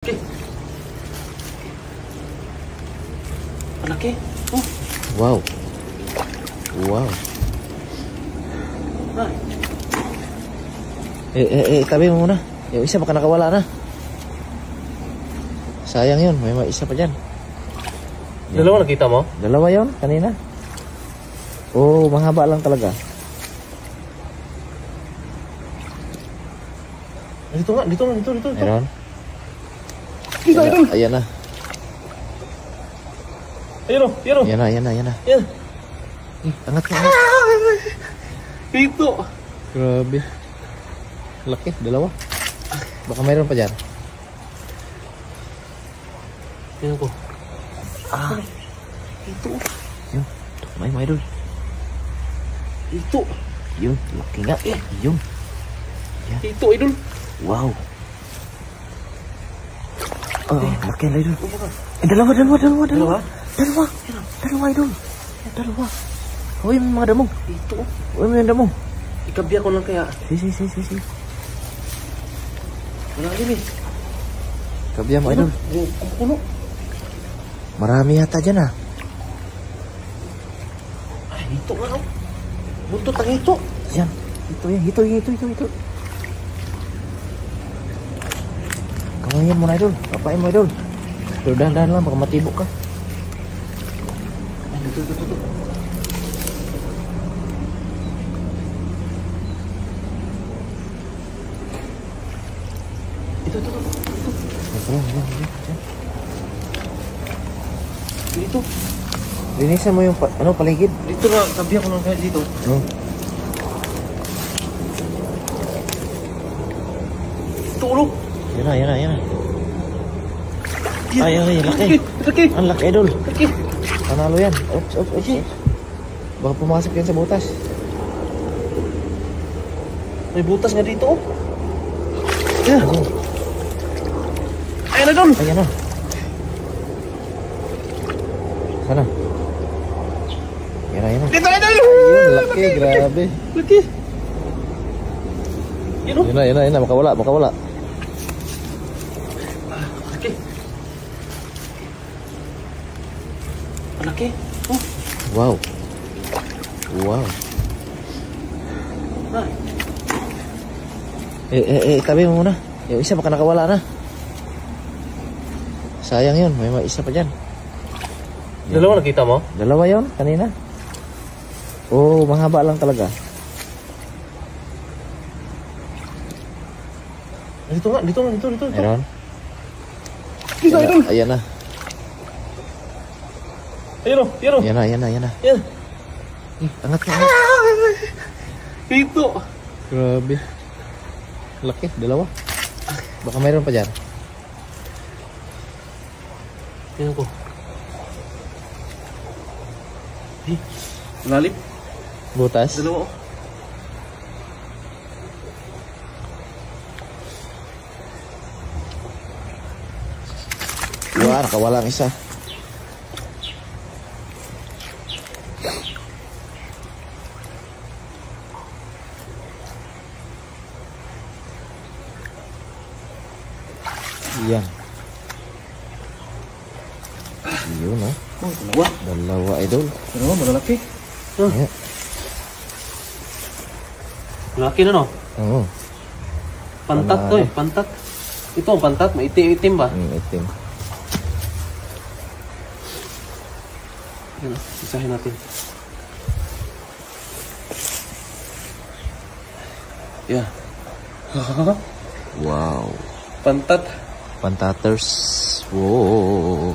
Laki. Laki. Oh. Wow. Wow. Tabi mo muna. Yung isa baka nakawala na. Sayang yun. May isa pa dyan. Dalawa nakita mo? Dalawa yun kanina. Oh, mahaba lang talaga. Dito nga, dito. Meron? Dito. Ayan na. Ayan o. Ayan na. Ayan. Angat ka. Dito. Grabe. Laki, dalawa. Baka mayroon pa dyan. Ayan ko. Ito. Yun. May idol. Dito. Yun, laki nga. Yun. Yan. Dito, idol. Wow. Laki na idol. Dalawa. Dalawa idol. Dalawa. Huwag yung mga damong. Dito. Huwag yung mga damong. Ikabya ko lang kaya. Si. Malalim eh. Kabya mo idol. Puno. Marami yata dyan ah. Ay, dito nga o. Buntot ang ito. Yan. Ito. Kamayan mo na idol. Papain mo idol. Pero dahan-dahan lang baka matibok ka. Dito. Dito. Linisan mo yung paligid. Dito nga, kabya ko lang kaya dito. Dito ulo. Yan na. Ay, laki. Ang laki idol. Laki. Panalo yan. Oops. Baka pumasok yan sa butas. May butas nga dito. Yeah. Ayan na doon. Ayan na. Sana. Yan na. Dito na doon. Ayun, laki. Grabe. Laki. Yun o. Yan na. Makawala. Laki. Laki. Oh. Wow. Tabi mo muna. Yung isa baka nakawala na. Sayang yun. May isa pa dyan. Dalawa nakita mo? Dalawa yun kanina. Oh, mahaba lang talaga. Dito nga. Meron? Dito. Ayan na. Ayan o. Ayan na. Ayan. Angat ka. Dito. Grabe. Laki, dalawa. Baka mayroon pa dyan. Tingnan ko. Malalim. Butas. Dalawa. Wah, nakawala ang isa. Yan. Yun oh. Oh, Dalawa idol. dalawa, malalaki. Yeah. Malaki na no? Oo. Pantat to eh, pantat. Ito ang pantat, maitim ba? Itim. Yan, isahin natin. Yeah. Wow. Pantat. Pantaters. Wow.